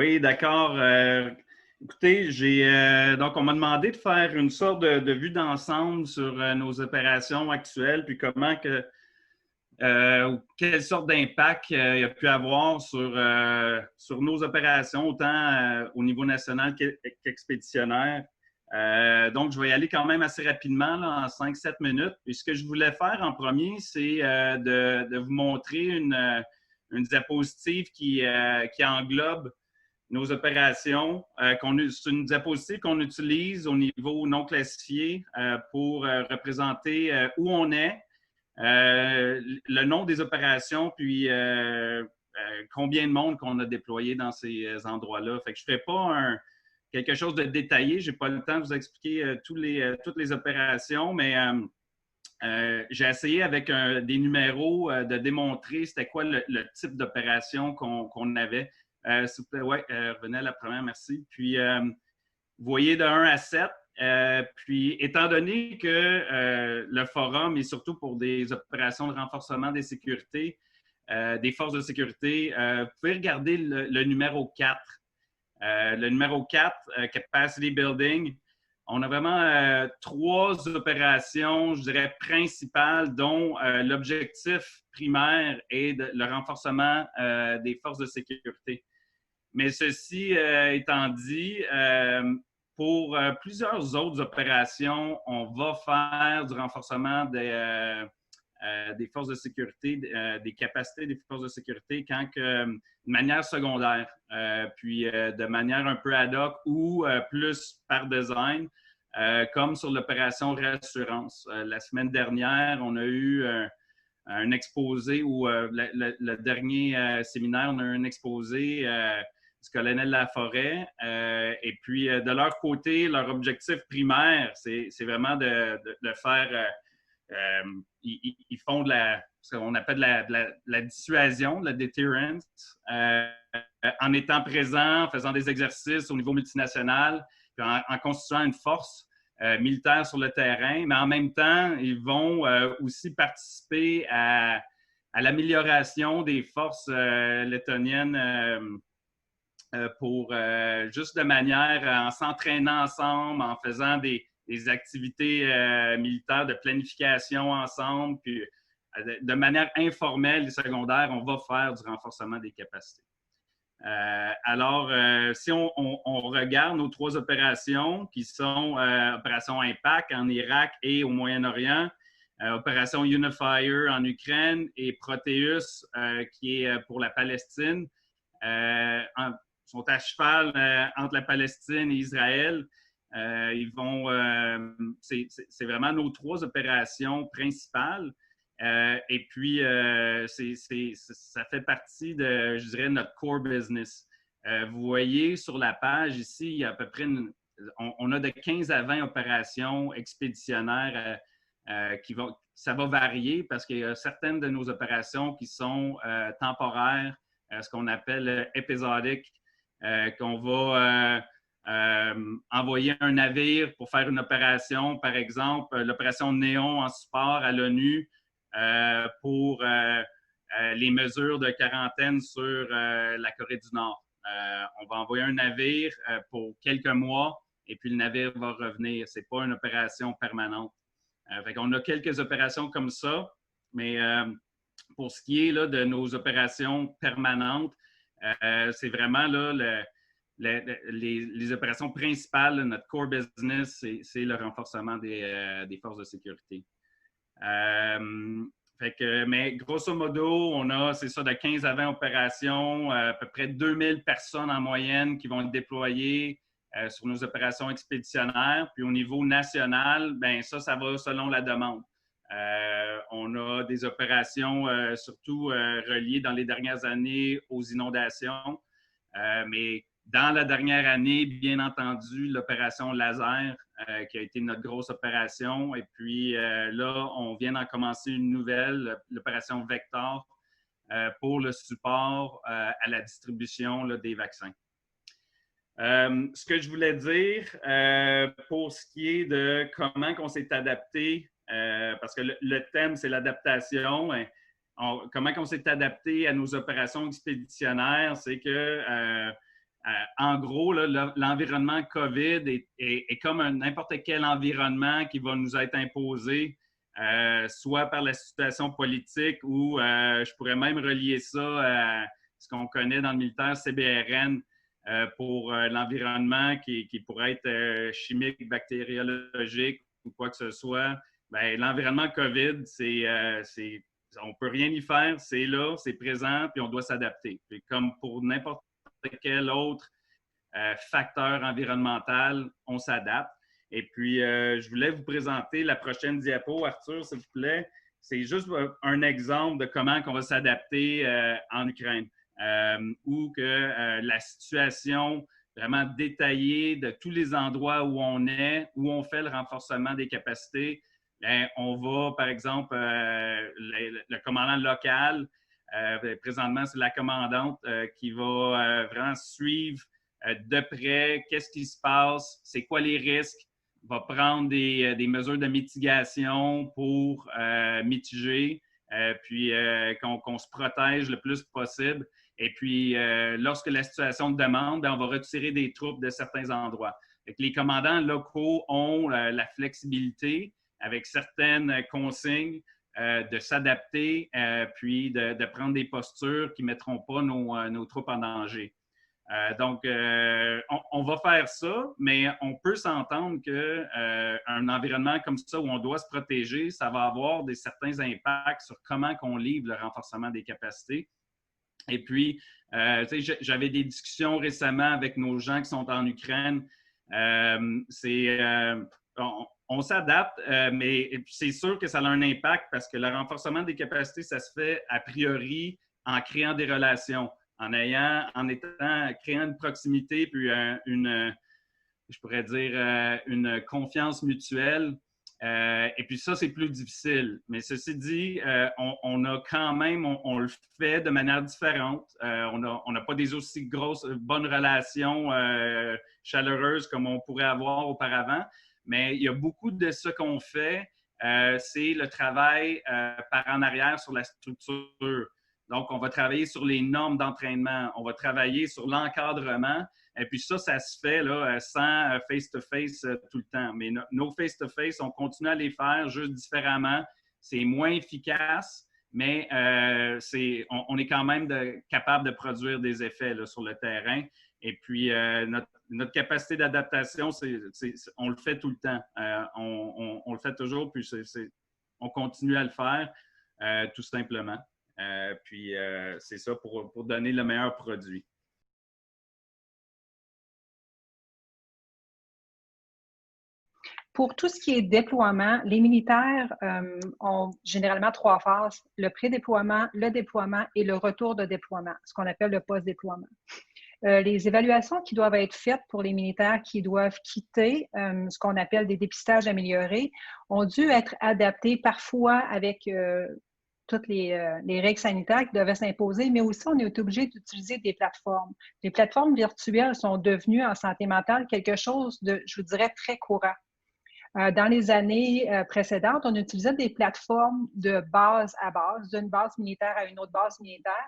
Oui, d'accord. Écoutez, donc on m'a demandé de faire une sorte de vue d'ensemble sur nos opérations actuelles, puis quelle sorte d'impact il y a pu avoir sur nos opérations, autant au niveau national qu'expéditionnaire. Donc, je vais y aller quand même assez rapidement, là, en 5-7 minutes. Et ce que je voulais faire en premier, c'est de vous montrer une diapositive qui englobe nos opérations. C'est une diapositive qu'on utilise au niveau non classifié pour représenter où on est, le nom des opérations, puis combien de monde qu'on a déployé dans ces endroits-là. Fait que je ne fais pas quelque chose de détaillé. Je n'ai pas le temps de vous expliquer toutes les opérations, mais j'ai essayé avec des numéros de démontrer c'était quoi le type d'opération qu'on avait. S'il vous plaît, ouais, revenez à la première, merci. Puis, vous voyez de 1 à 7. Puis, étant donné que le forum est surtout pour des opérations de renforcement des sécurités, des forces de sécurité, vous pouvez regarder le numéro 4. Le numéro 4, Capacity Building. On a vraiment 3 opérations, je dirais, principales, dont l'objectif primaire est le renforcement des forces de sécurité. Mais ceci étant dit, pour plusieurs autres opérations, on va faire du renforcement des forces de sécurité, des capacités des forces de sécurité de manière secondaire, puis de manière un peu ad hoc ou plus par design, comme sur l'opération Réassurance. La semaine dernière, on a eu un exposé ou le dernier séminaire, on a eu un exposé du colonel Laforêt. Et puis, de leur côté, leur objectif primaire, c'est vraiment de faire... ils font ce qu'on appelle la dissuasion, la deterrence, en étant présents, en faisant des exercices au niveau multinational, puis en constituant une force militaire sur le terrain, mais en même temps, ils vont aussi participer à l'amélioration des forces lettoniennes pour juste de manière en s'entraînant ensemble, en faisant des activités militaires de planification ensemble, puis de manière informelle et secondaire, on va faire du renforcement des capacités. Alors, si on regarde nos 3 opérations qui sont Opération Impact en Irak et au Moyen-Orient, Opération Unifier en Ukraine et Proteus qui est pour la Palestine, sont à cheval entre la Palestine et Israël. C'est vraiment nos 3 opérations principales. Et puis, ça fait partie de, je dirais, notre core business. Vous voyez sur la page ici, il y a à peu près on a de 15 à 20 opérations expéditionnaires ça va varier parce qu'il y a certaines de nos opérations qui sont temporaires, ce qu'on appelle épisodiques, qu'on va envoyer un navire pour faire une opération, par exemple, l'opération Néon en support à l'ONU pour les mesures de quarantaine sur la Corée du Nord. On va envoyer un navire pour quelques mois et puis le navire va revenir. Ce n'est pas une opération permanente. On a quelques opérations comme ça, mais pour ce qui est là, de nos opérations permanentes, c'est vraiment là, les opérations principales, notre core business, c'est le renforcement des forces de sécurité. Mais grosso modo, on a, c'est ça, de 15 à 20 opérations, à peu près 2000 personnes en moyenne qui vont être déployées sur nos opérations expéditionnaires. Puis au niveau national, bien ça va selon la demande. On a des opérations surtout reliées dans les dernières années aux inondations, mais dans la dernière année, bien entendu, l'opération Laser, qui a été notre grosse opération. Et puis là, on vient d'en commencer une nouvelle, l'opération Vector, pour le support à la distribution là, des vaccins. Ce que je voulais dire pour ce qui est de comment on s'est adapté, parce que le thème, c'est l'adaptation. Comment on s'est adapté à nos opérations expéditionnaires, c'est que En gros, l'environnement COVID est comme n'importe quel environnement qui va nous être imposé, soit par la situation politique ou je pourrais même relier ça à ce qu'on connaît dans le militaire CBRN pour l'environnement qui pourrait être chimique, bactériologique ou quoi que ce soit. Bien, l'environnement COVID, on ne peut rien y faire, c'est là, c'est présent, puis on doit s'adapter. Puis comme pour n'importe quel autre facteur environnemental, on s'adapte. Et puis, je voulais vous présenter la prochaine diapo, Arthur, s'il vous plaît. C'est juste un exemple de comment on va s'adapter en Ukraine, où que la situation vraiment détaillée de tous les endroits où on est, où on fait le renforcement des capacités. Bien, on va, par exemple, le commandant local, présentement, c'est la commandante qui va vraiment suivre de près qu'est-ce qui se passe, c'est quoi les risques, va prendre des mesures de mitigation pour mitiger, puis qu'on se protège le plus possible. Et puis, lorsque la situation le demande, bien, on va retirer des troupes de certains endroits. Donc, les commandants locaux ont la flexibilité avec certaines consignes de s'adapter, puis de prendre des postures qui ne mettront pas nos troupes en danger. Donc, on va faire ça, mais on peut s'entendre qu'un environnement comme ça où on doit se protéger, ça va avoir certains impacts sur comment on livre le renforcement des capacités. Et puis, j'avais des discussions récemment avec nos gens qui sont en Ukraine. On s'adapte, mais c'est sûr que ça a un impact parce que le renforcement des capacités, ça se fait a priori en créant des relations, créant une proximité, puis je pourrais dire, une confiance mutuelle. Et puis ça, c'est plus difficile. Mais ceci dit, on a quand même, on le fait de manière différente. On n'a pas des aussi bonnes relations chaleureuses comme on pourrait avoir auparavant. Mais il y a beaucoup de ce qu'on fait, c'est le travail par en arrière sur la structure. Donc, on va travailler sur les normes d'entraînement, on va travailler sur l'encadrement. Et puis ça se fait là, sans face-to-face tout le temps. Mais nos face-to-face, on continue à les faire juste différemment. C'est moins efficace, mais on est quand même capable de produire des effets là, sur le terrain. Et puis, notre capacité d'adaptation, on le fait tout le temps. On le fait toujours, puis on continue à le faire, tout simplement. Puis, c'est ça pour donner le meilleur produit. Pour tout ce qui est déploiement, les militaires ont généralement 3 phases, le pré-déploiement, le déploiement et le retour de déploiement, ce qu'on appelle le post-déploiement. Les évaluations qui doivent être faites pour les militaires qui doivent quitter ce qu'on appelle des dépistages améliorés ont dû être adaptées parfois avec toutes les règles sanitaires qui devaient s'imposer, mais aussi on est obligé d'utiliser des plateformes. Les plateformes virtuelles sont devenues en santé mentale quelque chose de, je vous dirais, très courant. Dans les années précédentes, on utilisait des plateformes de base à base, d'une base militaire à une autre base militaire.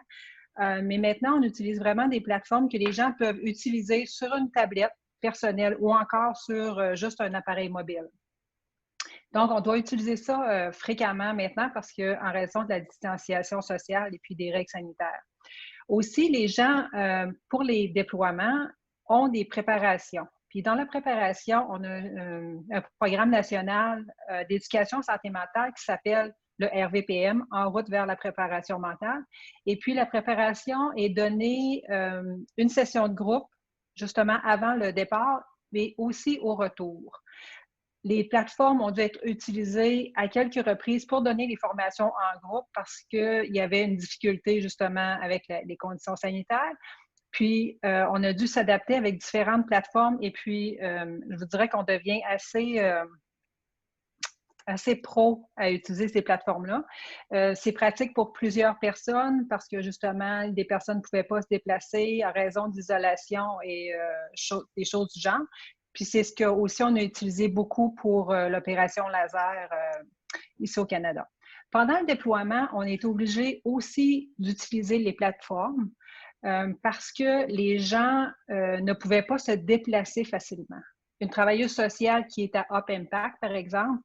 Mais maintenant, on utilise vraiment des plateformes que les gens peuvent utiliser sur une tablette personnelle ou encore sur juste un appareil mobile. Donc, on doit utiliser ça fréquemment maintenant parce qu'en raison de la distanciation sociale et puis des règles sanitaires. Aussi, les gens, pour les déploiements, ont des préparations. Puis dans la préparation, on a un programme national d'éducation santé mentale qui s'appelle le RVPM, En route vers la préparation mentale. Et puis la préparation est donnée une session de groupe, justement avant le départ, mais aussi au retour. Les plateformes ont dû être utilisées à quelques reprises pour donner les formations en groupe parce qu'il y avait une difficulté justement avec les conditions sanitaires. Puis, on a dû s'adapter avec différentes plateformes et puis, je vous dirais qu'on devient assez pro à utiliser ces plateformes-là. C'est pratique pour plusieurs personnes parce que justement, des personnes ne pouvaient pas se déplacer en raison d'isolation et des choses du genre. Puis, c'est ce que aussi on a utilisé beaucoup pour l'opération laser ici au Canada. Pendant le déploiement, on est obligé aussi d'utiliser les plateformes. parce que les gens ne pouvaient pas se déplacer facilement. Une travailleuse sociale qui est à Up Impact, par exemple,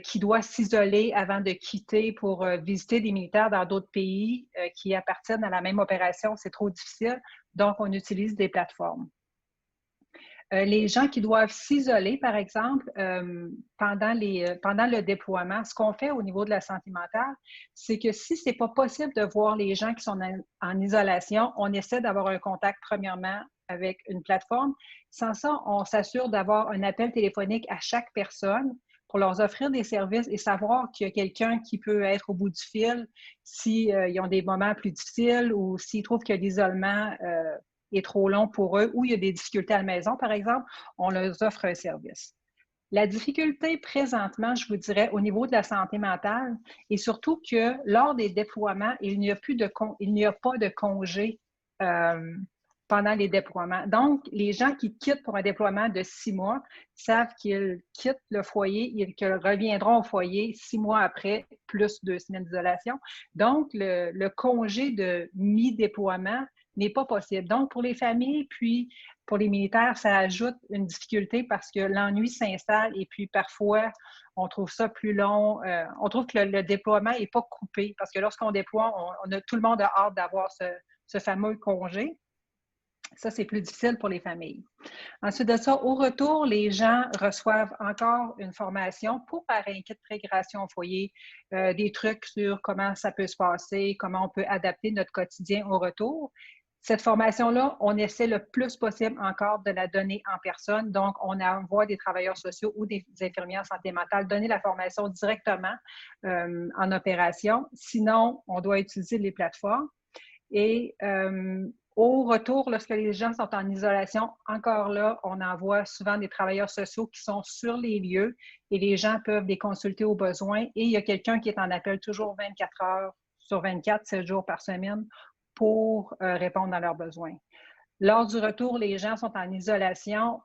qui doit s'isoler avant de quitter pour visiter des militaires dans d'autres pays qui appartiennent à la même opération, c'est trop difficile. Donc, on utilise des plateformes. Les gens qui doivent s'isoler, par exemple, pendant le déploiement, ce qu'on fait au niveau de la santé mentale, c'est que si ce n'est pas possible de voir les gens qui sont en isolation, on essaie d'avoir un contact premièrement avec une plateforme. Sans ça, on s'assure d'avoir un appel téléphonique à chaque personne pour leur offrir des services et savoir qu'il y a quelqu'un qui peut être au bout du fil s'ils ont des moments plus difficiles ou s'ils trouvent que l'isolement est trop long pour eux ou il y a des difficultés à la maison, par exemple, on leur offre un service. La difficulté présentement, je vous dirais, au niveau de la santé mentale, est surtout que lors des déploiements, il n'y a pas de congé pendant les déploiements. Donc, les gens qui quittent pour un déploiement de 6 mois savent qu'ils quittent le foyer et qu'ils reviendront au foyer 6 mois après, plus 2 semaines d'isolation. Donc, le congé de mi-déploiement n'est pas possible. Donc, pour les familles, puis pour les militaires, ça ajoute une difficulté parce que l'ennui s'installe et puis parfois, on trouve ça plus long. On trouve que le déploiement n'est pas coupé parce que lorsqu'on déploie, tout le monde a hâte d'avoir ce fameux congé. Ça, c'est plus difficile pour les familles. Ensuite de ça, au retour, les gens reçoivent encore une formation pour faire réintégration au foyer, des trucs sur comment ça peut se passer, comment on peut adapter notre quotidien au retour. Cette formation-là, on essaie le plus possible encore de la donner en personne. Donc, on envoie des travailleurs sociaux ou des infirmières en santé mentale donner la formation directement en opération. Sinon, on doit utiliser les plateformes. Et au retour, lorsque les gens sont en isolation, encore là, on envoie souvent des travailleurs sociaux qui sont sur les lieux et les gens peuvent les consulter au besoin. Et il y a quelqu'un qui est en appel toujours 24 heures sur 24, 7 jours par semaine pour répondre à leurs besoins. Lors du retour, les gens sont en isolation.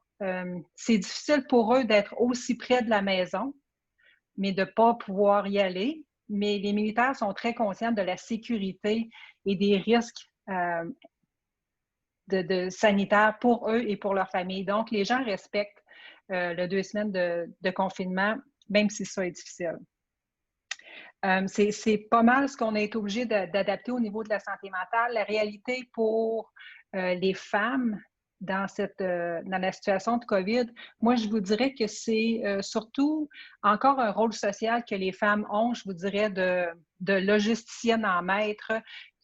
C'est difficile pour eux d'être aussi près de la maison, mais de ne pas pouvoir y aller. Mais les militaires sont très conscients de la sécurité et des risques sanitaires pour eux et pour leur famille. Donc, les gens respectent les 2 semaines de confinement, même si ça est difficile. C'est pas mal ce qu'on a été obligé d'adapter au niveau de la santé mentale. La réalité pour les femmes dans la situation de COVID, moi, je vous dirais que c'est surtout encore un rôle social que les femmes ont, je vous dirais, de logisticienne en maître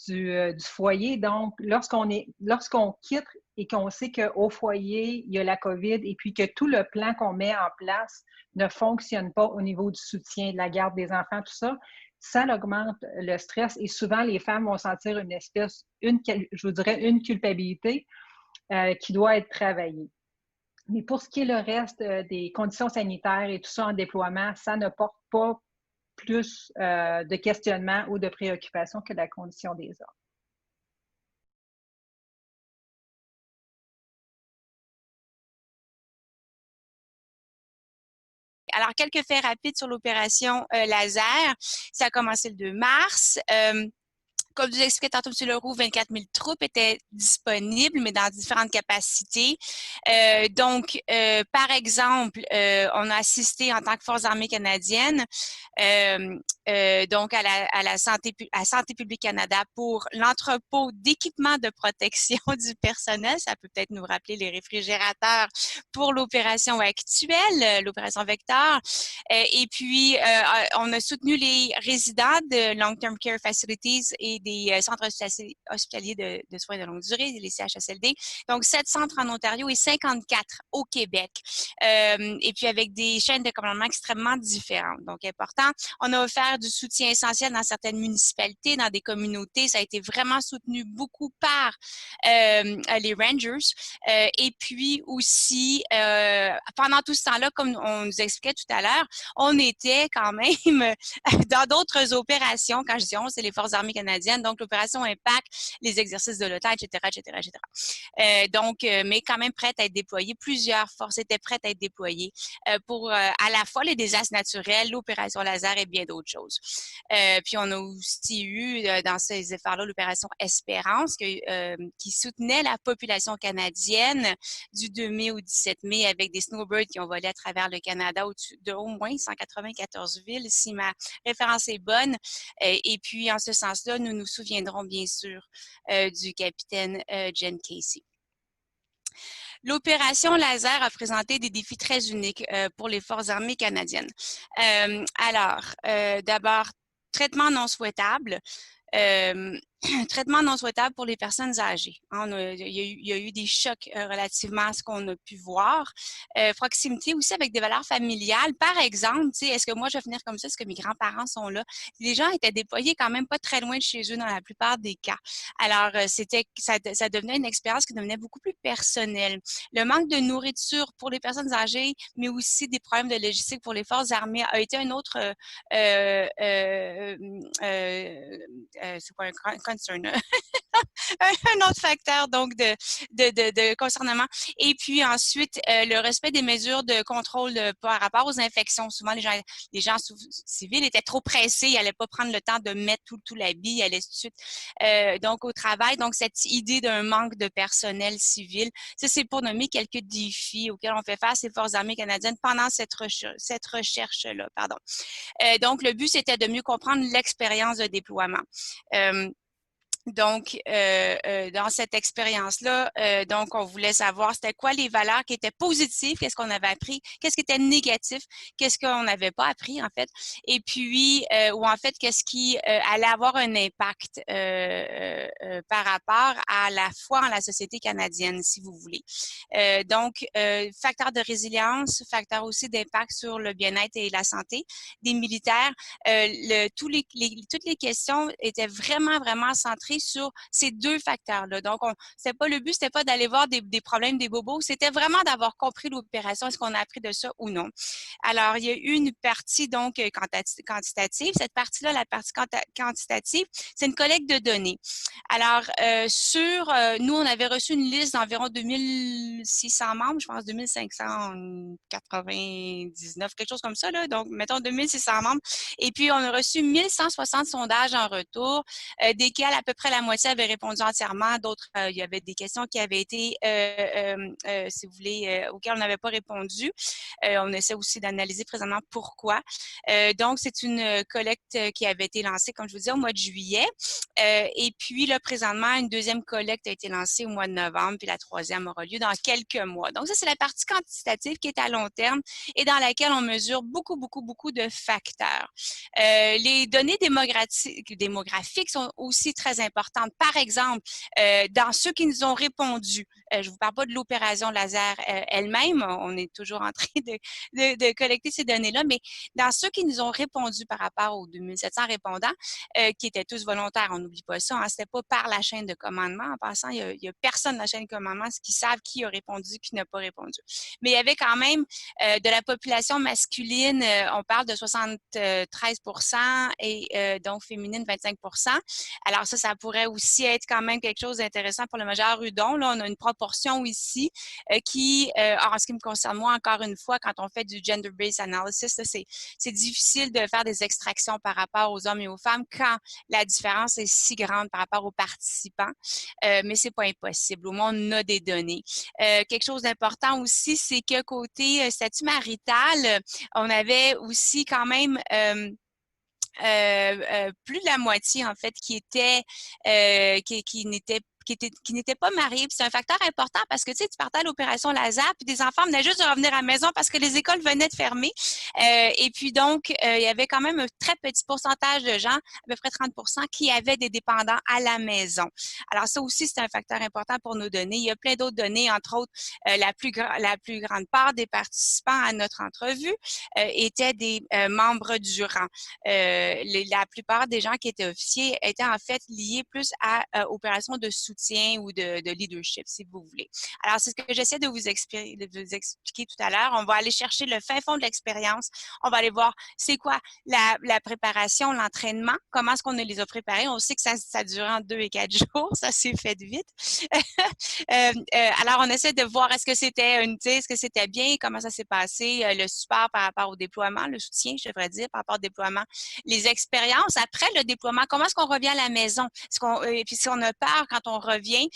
du foyer. Donc, lorsqu'on quitte et qu'on sait qu'au foyer, il y a la COVID et puis que tout le plan qu'on met en place ne fonctionne pas au niveau du soutien, de la garde des enfants, tout ça, ça augmente le stress et souvent les femmes vont sentir je vous dirais, une culpabilité qui doit être travaillée. Mais pour ce qui est le reste des conditions sanitaires et tout ça en déploiement, ça ne porte pas plus de questionnement ou de préoccupation que la condition des hommes. Alors, quelques faits rapides sur l'opération Laser. Ça a commencé le 2 mars. Comme vous expliquez tantôt, M. Leroux, 24 000 troupes étaient disponibles, mais dans différentes capacités. Donc, par exemple, on a assisté en tant que Forces armées canadiennes donc à la Santé publique Canada pour l'entrepôt d'équipements de protection du personnel. Ça peut peut-être nous rappeler les réfrigérateurs pour l'opération actuelle, l'opération Vector. Et puis, on a soutenu les résidents de Long-Term Care Facilities et des centres hospitaliers de soins de longue durée, les CHSLD. Donc, 7 centres en Ontario et 54 au Québec. Et puis, avec des chaînes de commandement extrêmement différentes. Donc, important. On a offert du soutien essentiel dans certaines municipalités, dans des communautés. Ça a été vraiment soutenu beaucoup par les Rangers. Et puis aussi, pendant tout ce temps-là, comme on nous expliquait tout à l'heure, on était quand même dans d'autres opérations. Quand je dis on, c'est les Forces armées canadiennes, donc l'opération Impact, les exercices de l'OTAN, etc., etc., etc. Donc, mais quand même prêtes à être déployées. Plusieurs forces étaient prêtes à être déployées pour à la fois les désastres naturels, l'opération Laser et bien d'autres choses. chose. Puis on a aussi eu dans ces efforts-là l'opération Espérance qui soutenait la population canadienne du 2 mai au 17 mai avec des snowbirds qui ont volé à travers le Canada au moins 194 villes, si ma référence est bonne. Et puis, en ce sens-là, nous nous souviendrons bien sûr du capitaine Jen Casey. L'opération Laser a présenté des défis très uniques pour les Forces armées canadiennes. D'abord, traitement non souhaitable. Traitement non souhaitable pour les personnes âgées. Il y a eu des chocs relativement à ce qu'on a pu voir. Proximité aussi avec des valeurs familiales. Par exemple, est-ce que moi je vais venir comme ça? Est-ce que mes grands-parents sont là? Les gens étaient déployés quand même pas très loin de chez eux dans la plupart des cas. Alors, ça devenait une expérience qui devenait beaucoup plus personnelle. Le manque de nourriture pour les personnes âgées, mais aussi des problèmes de logistique pour les forces armées a été un autre c'est pas un concern, un autre facteur donc de concernement. Et puis ensuite, le respect des mesures de contrôle par rapport aux infections. Souvent, les gens civils étaient trop pressés, ils n'allaient pas prendre le temps de mettre tout l'habit, ils allaient tout de suite donc au travail. Donc, cette idée d'un manque de personnel civil, ça, c'est pour nommer quelques défis auxquels on fait face les Forces armées canadiennes pendant cette recherche-là. Donc, le but, c'était de mieux comprendre l'expérience de déploiement. Donc, dans cette expérience-là, donc, on voulait savoir c'était quoi les valeurs qui étaient positives, qu'est-ce qu'on avait appris, qu'est-ce qui était négatif, qu'est-ce qu'on n'avait pas appris, en fait, et puis, ou en fait, qu'est-ce qui allait avoir un impact par rapport à la foi en la société canadienne, si vous voulez. Donc, facteur de résilience, facteur aussi d'impact sur le bien-être et la santé des militaires. Toutes les questions étaient vraiment, vraiment centrées sur ces deux facteurs-là. Donc, le but, c'était pas d'aller voir des problèmes des bobos, c'était vraiment d'avoir compris l'opération, est-ce qu'on a appris de ça ou non. Alors, il y a eu une partie, donc, quantitative. Cette partie-là, la partie quantitative, c'est une collecte de données. Alors, nous, on avait reçu une liste d'environ 2600 membres, je pense 2599, quelque chose comme ça, là. Donc, mettons 2600 membres. Et puis, on a reçu 1160 sondages en retour, desquels à peu près la moitié avait répondu entièrement. D'autres, il y avait des questions qui avaient été, si vous voulez, auxquelles on n'avait pas répondu. On essaie aussi d'analyser présentement pourquoi. Donc, c'est une collecte qui avait été lancée, comme je vous disais, au mois de juillet. Et puis, là, présentement, une deuxième collecte a été lancée au mois de novembre, puis la troisième aura lieu dans quelques mois. Donc, ça, c'est la partie quantitative qui est à long terme et dans laquelle on mesure beaucoup de facteurs. Les données démographiques sont aussi très importantes. Par exemple, dans ceux qui nous ont répondu, je ne vous parle pas de l'opération Laser elle-même, on est toujours en train de collecter ces données-là, mais dans ceux qui nous ont répondu par rapport aux 2700 répondants, qui étaient tous volontaires, on n'oublie pas ça, hein, c'était pas par la chaîne de commandement. En passant, il y a personne dans la chaîne de commandement qui savent qui a répondu, qui n'a pas répondu. Mais il y avait quand même de la population masculine, on parle de 73% et donc féminine 25%. Alors ça pourrait aussi être quand même quelque chose d'intéressant pour le major Hudon. Là, on a une proportion ici qui, en ce qui me concerne moi, encore une fois, quand on fait du gender-based analysis, c'est difficile de faire des extractions par rapport aux hommes et aux femmes quand la différence est si grande par rapport aux participants, mais c'est pas impossible. Au moins, on a des données. Quelque chose d'important aussi, c'est que côté statut marital, on avait aussi quand même plus de la moitié, en fait, qui n'étaient pas mariés. C'est un facteur important parce que, tu sais, tu partais à l'opération Laser, puis des enfants venaient juste de revenir à la maison parce que les écoles venaient de fermer. Et puis, donc, il y avait quand même un très petit pourcentage de gens, à peu près 30%, qui avaient des dépendants à la maison. Alors, ça aussi, c'est un facteur important pour nos données. Il y a plein d'autres données, entre autres, la plus grande part des participants à notre entrevue étaient des membres du rang. La plupart des gens qui étaient officiers étaient en fait liés plus à opérations de soutien. soutien ou de leadership, si vous voulez. Alors, c'est ce que j'essaie de vous expliquer tout à l'heure. On va aller chercher le fin fond de l'expérience. On va aller voir c'est quoi la préparation, l'entraînement, comment est-ce qu'on les a préparés. On sait que ça dure entre 2 et 4 jours, ça s'est fait vite. Alors, on essaie de voir est-ce que c'était bien, comment ça s'est passé, le support par rapport au déploiement, le soutien, je devrais dire, par rapport au déploiement, les expériences après le déploiement, comment est-ce qu'on revient à la maison? Et puis si on a peur quand on revient,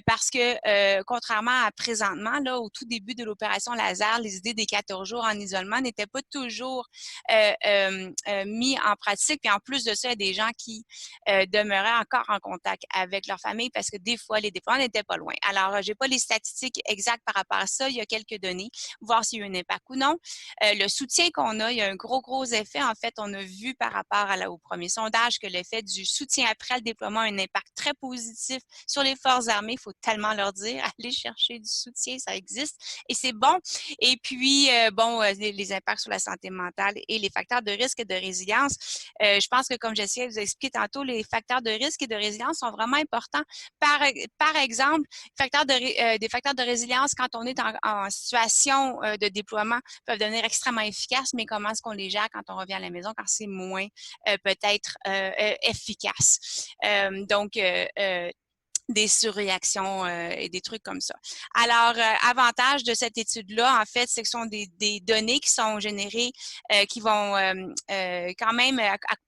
parce que contrairement à présentement, là, au tout début de l'opération Laser, les idées des 14 jours en isolement n'étaient pas toujours mis en pratique. Puis en plus de ça, il y a des gens qui demeuraient encore en contact avec leur famille parce que des fois, les déploiements n'étaient pas loin. Alors, j'ai pas les statistiques exactes par rapport à ça. Il y a quelques données, voir s'il y a eu un impact ou non. Le soutien qu'on a, il y a un gros effet. En fait, on a vu par rapport au premier sondage que l'effet du soutien après le déploiement a un impact très positif sur les forces armées. Il faut tellement leur dire, allez chercher du soutien, ça existe et c'est bon. Et puis, les impacts sur la santé mentale et les facteurs de risque et de résilience. Je pense que, comme j'essayais de vous expliquer tantôt, les facteurs de risque et de résilience sont vraiment importants. Par exemple, des facteurs de résilience quand on est en situation de déploiement peuvent devenir extrêmement efficaces, mais comment est-ce qu'on les gère quand on revient à la maison, quand c'est moins peut-être efficace. Des surréactions et des trucs comme ça. Alors, avantage de cette étude-là, en fait, c'est que ce sont des données qui sont générées, qui vont quand même,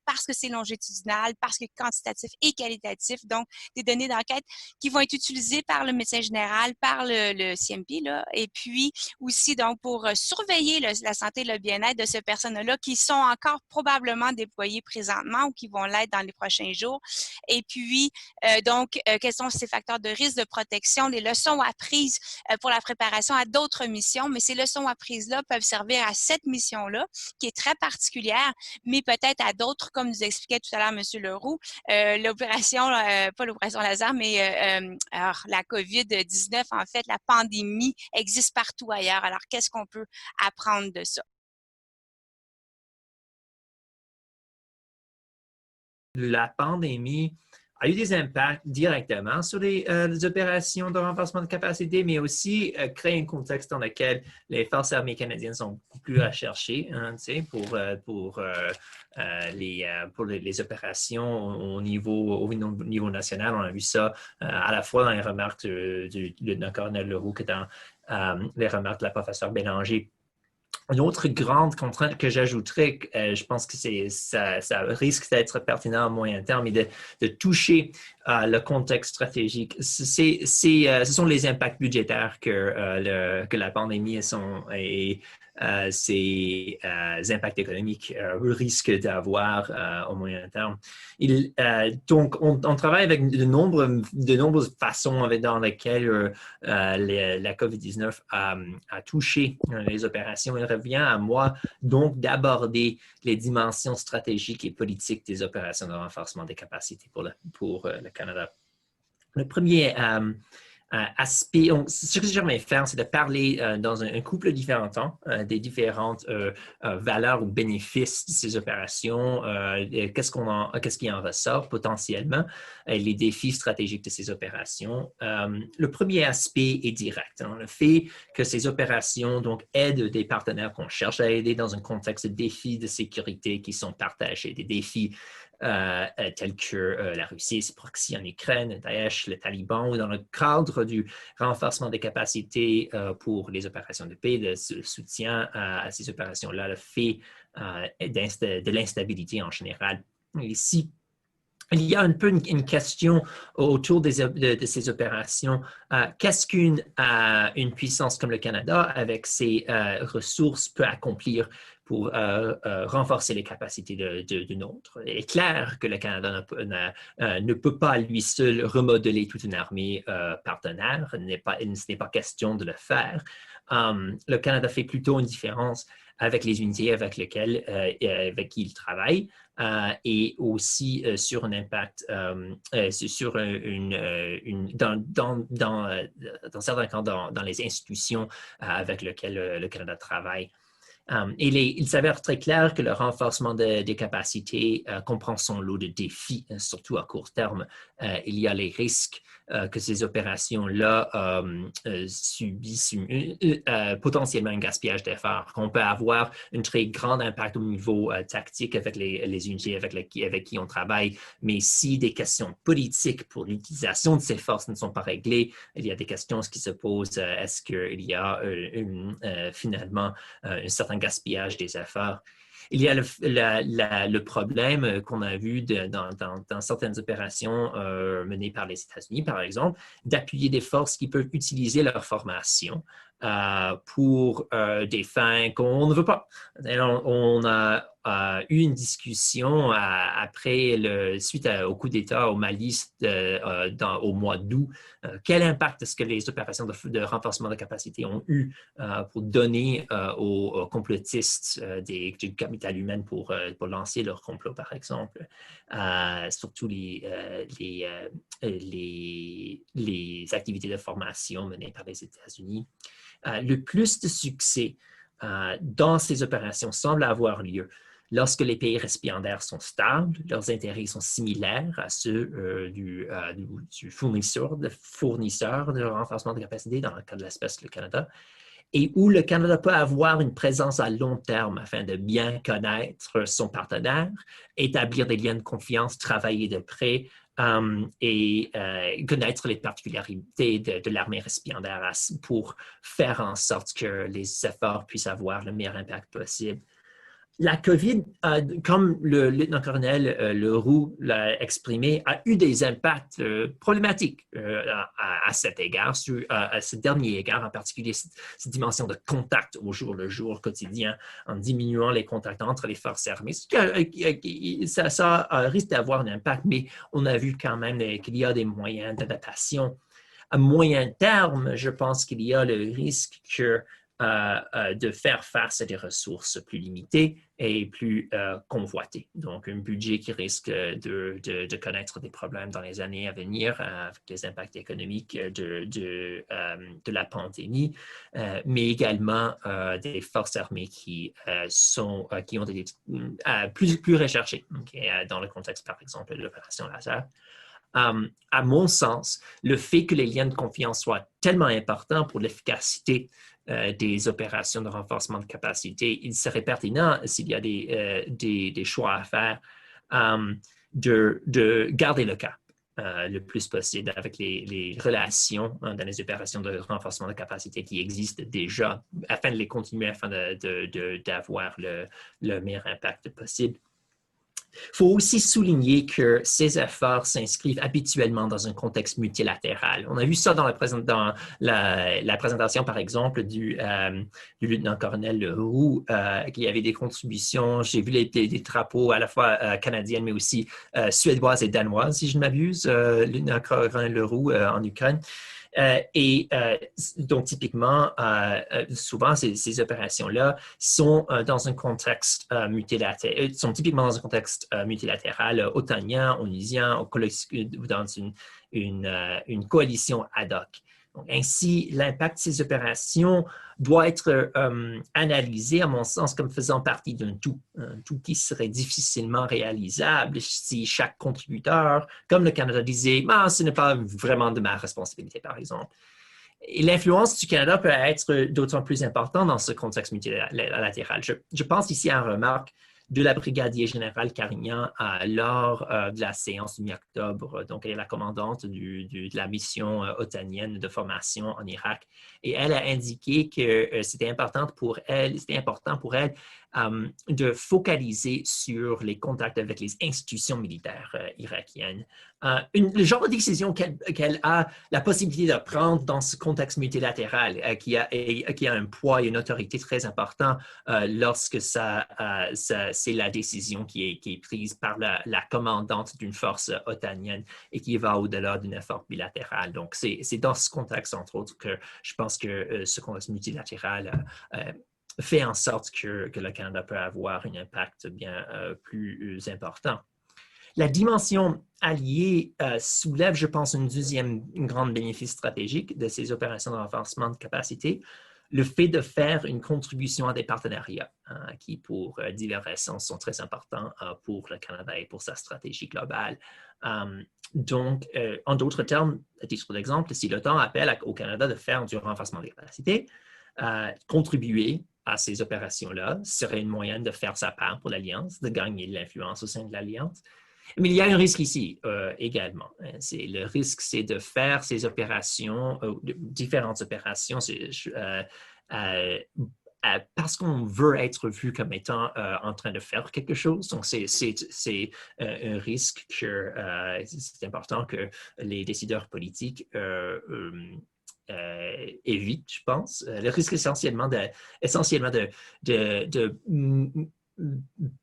parce que c'est longitudinal, parce que quantitatif et qualitatif, donc des données d'enquête qui vont être utilisées par le médecin général, par le CMP, là, et puis aussi donc pour surveiller la santé et le bien-être de ces personnes-là qui sont encore probablement déployées présentement ou qui vont l'être dans les prochains jours. Et puis, quels sont ces facteurs de risque de protection, les leçons apprises pour la préparation à d'autres missions, mais ces leçons apprises-là peuvent servir à cette mission-là, qui est très particulière, mais peut-être à d'autres, comme nous expliquait tout à l'heure M. Leroux, l'opération, pas l'opération Laser, mais alors, la COVID-19, en fait, la pandémie existe partout ailleurs. Alors, qu'est-ce qu'on peut apprendre de ça? La pandémie a eu des impacts directement sur les opérations de renforcement de capacité, mais aussi créé un contexte dans lequel les forces armées canadiennes sont beaucoup plus recherchées pour les opérations au niveau national. On a vu ça à la fois dans les remarques du lieutenant-colonel Leroux que dans les remarques de la professeure Bélanger. Une autre grande contrainte que j'ajouterais, je pense que ça risque d'être pertinent à moyen terme, et de toucher le contexte stratégique. Ce sont les impacts budgétaires que la pandémie et ces impacts économiques risquent d'avoir au moyen terme. Donc, on travaille avec de nombreuses façons dans lesquelles la COVID-19 a touché les opérations. Il revient à moi donc d'aborder les dimensions stratégiques et politiques des opérations de renforcement des capacités pour le Canada. Le premier aspect, ce que j'aimerais faire, c'est de parler dans un couple de différents temps des différentes valeurs ou bénéfices de ces opérations, qu'est-ce qui en ressort potentiellement, les défis stratégiques de ces opérations. Le premier aspect est direct. Le fait que ces opérations donc aident des partenaires qu'on cherche à aider dans un contexte de défis de sécurité qui sont partagés, des défis tels que la Russie et ses proxys en Ukraine, Daesh, le Taliban, ou dans le cadre du renforcement des capacités pour les opérations de paix, de soutien à ces opérations-là, le fait de l'instabilité en général. Ici, il y a un peu une question autour de ces opérations. Qu'est-ce qu'une puissance comme le Canada, avec ses ressources, peut accomplir pour renforcer les capacités d'une autre? Il est clair que le Canada ne peut pas à lui seul remodeler toute une armée partenaire. Ce n'est pas question de le faire. Le Canada fait plutôt une différence avec les unités avec qui il travaille et aussi sur un impact dans certains cas dans les institutions avec lesquelles le Canada travaille. Il s'avère très clair que le renforcement des capacités comprend son lot de défis, surtout à court terme. Il y a les risques que ces opérations-là subissent potentiellement un gaspillage d'efforts, qu'on peut avoir un très grand impact au niveau tactique avec les unités avec qui on travaille, mais si des questions politiques pour l'utilisation de ces forces ne sont pas réglées, il y a des questions qui se posent. Est-ce qu'il y a finalement un certain gaspillage des efforts? Il y a le problème qu'on a vu dans certaines opérations menées par les États-Unis, par exemple, d'appuyer des forces qui peuvent utiliser leur formation pour des fins qu'on ne veut pas. On a eu une discussion suite au coup d'État au Mali au mois d'août. Quel impact est-ce que les opérations de renforcement de capacité ont eu pour donner aux complotistes du capital humain pour lancer leur complot, par exemple? Surtout les activités de formation menées par les États-Unis. Le plus de succès dans ces opérations semble avoir lieu lorsque les pays récipiendaires sont stables, leurs intérêts sont similaires à ceux du fournisseur de renforcement de capacité, dans le cas de l'espèce le Canada, et où le Canada peut avoir une présence à long terme afin de bien connaître son partenaire, établir des liens de confiance, travailler de près et connaître les particularités de l'armée récipiendaire pour faire en sorte que les efforts puissent avoir le meilleur impact possible. La COVID, comme le lieutenant-colonel Leroux l'a exprimé, a eu des impacts problématiques à cet égard, à ce dernier égard, en particulier cette dimension de contact au jour le jour quotidien, en diminuant les contacts entre les forces armées. Ça risque d'avoir un impact, mais on a vu quand même qu'il y a des moyens d'adaptation. À moyen terme, je pense qu'il y a le risque que de faire face à des ressources plus limitées et plus convoitées. Donc, un budget qui risque de connaître des problèmes dans les années à venir avec les impacts économiques de la pandémie, mais également des forces armées qui ont été plus recherchées, dans le contexte, par exemple, de l'opération Laser. À mon sens, le fait que les liens de confiance soient tellement importants pour l'efficacité des opérations de renforcement de capacité, il serait pertinent, s'il y a des choix à faire, de garder le cap le plus possible avec les relations dans les opérations de renforcement de capacité qui existent déjà, afin de les continuer, afin d'avoir le meilleur impact possible. Il faut aussi souligner que ces efforts s'inscrivent habituellement dans un contexte multilatéral. On a vu ça dans la présentation, par exemple, du lieutenant-colonel Leroux, qu'il y avait des contributions. J'ai vu des drapeaux à la fois canadiennes, mais aussi suédoises et danoises, si je ne m'abuse, lieutenant-colonel Leroux en Ukraine. Donc, typiquement, souvent, ces opérations-là sont dans un contexte multilatéral, otanien, onusien, dans une coalition ad hoc. Donc, ainsi, l'impact de ces opérations doit être analysé, à mon sens, comme faisant partie d'un tout qui serait difficilement réalisable si chaque contributeur, comme le Canada disait, ce n'est pas vraiment de ma responsabilité, par exemple. Et l'influence du Canada peut être d'autant plus importante dans ce contexte multilatéral. Je pense ici à une remarque de la brigadier générale Carignan lors de la séance du mi-octobre. Donc, elle est la commandante de la mission otanienne de formation en Irak. Et elle a indiqué que c'était important pour elle de focaliser sur les contacts avec les institutions militaires irakiennes. Le genre de décision qu'elle a la possibilité de prendre dans ce contexte multilatéral qui a un poids et une autorité très importants lorsque c'est la décision qui est prise par la commandante d'une force otanienne et qui va au-delà d'un effort bilatéral. Donc, c'est dans ce contexte, entre autres, que je pense que ce contexte multilatéral fait en sorte que le Canada peut avoir un impact bien plus important. La dimension alliée soulève, je pense, une grande bénéfice stratégique de ces opérations de renforcement de capacité. le fait de faire une contribution à des partenariats qui, pour diverses raisons, sont très importants pour le Canada et pour sa stratégie globale. Donc, en d'autres termes, à titre d'exemple, si l'OTAN appelle au Canada de faire du renforcement des capacités, contribuer à ces opérations-là serait une moyen de faire sa part pour l'Alliance, de gagner de l'influence au sein de l'Alliance. Mais il y a un risque ici également. Le risque, c'est de faire ces opérations, différentes opérations, parce qu'on veut être vu comme étant en train de faire quelque chose. Donc, c'est un risque que c'est important que les décideurs politiques évitent, je pense. Le risque essentiellement de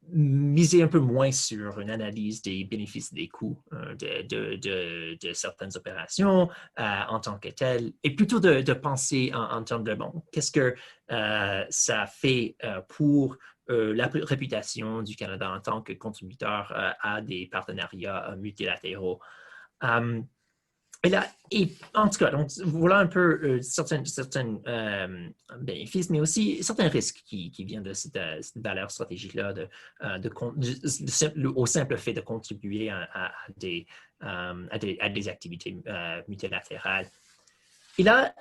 miser un peu moins sur une analyse des bénéfices et des coûts de certaines opérations en tant que telles, et plutôt de penser en termes de, bon, qu'est-ce que ça fait pour la réputation du Canada en tant que contributeur à des partenariats multilatéraux. Et en tout cas, donc, voilà un peu certains bénéfices, mais aussi certains risques qui viennent de cette valeur stratégique-là, au simple fait de contribuer à des activités multilatérales. Et là,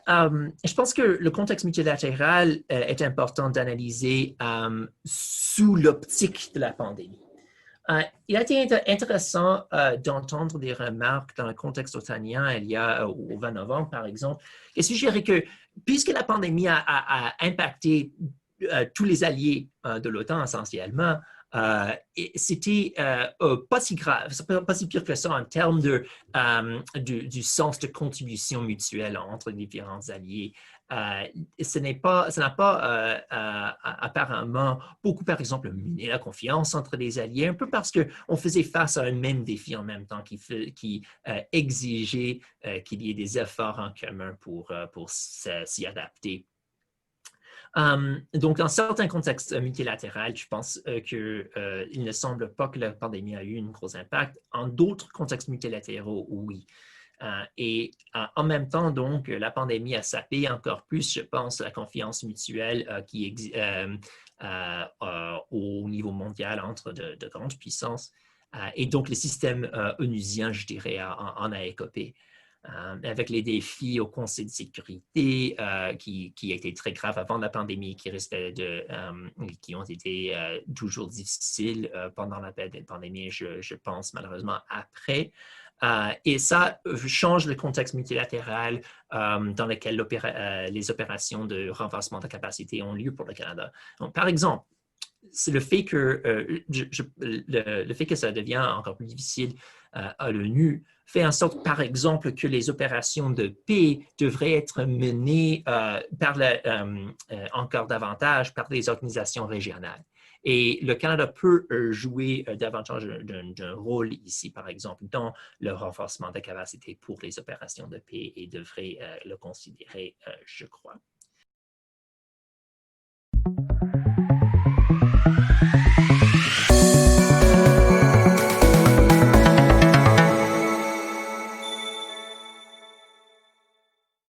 je pense que le contexte multilatéral est important d'analyser sous l'optique de la pandémie. Il a été intéressant d'entendre des remarques dans le contexte otanien il y a au 20 novembre, par exemple, et suggérer que puisque la pandémie a impacté tous les alliés de l'OTAN essentiellement, c'était pas si grave, pas si pire que ça en termes du sens de contribution mutuelle entre les différents alliés. Ça n'a pas apparemment beaucoup, par exemple, miné la confiance entre les alliés, un peu parce qu'on faisait face à un même défi en même temps qui exigeait qu'il y ait des efforts en commun pour s'y adapter. Donc, dans certains contextes multilatéraux, je pense qu'il ne semble pas que la pandémie a eu un gros impact. En d'autres contextes multilatéraux, oui. Et en même temps, donc, la pandémie a sapé encore plus, je pense, la confiance mutuelle au niveau mondial entre de grandes puissances. Et donc, le système onusien, je dirais, en a écopé. Avec les défis au Conseil de sécurité qui a été très grave avant la pandémie, qui ont été toujours difficiles pendant la pandémie, je pense malheureusement après. Et ça change le contexte multilatéral dans lequel les opérations de renforcement de capacité ont lieu pour le Canada. Donc, par exemple, c'est le fait que ça devient encore plus difficile à l'ONU fait en sorte, par exemple, que les opérations de paix devraient être menées encore davantage par des organisations régionales. Et le Canada peut jouer davantage d'un rôle ici, par exemple, dans le renforcement de capacité pour les opérations de paix et devrait le considérer, je crois.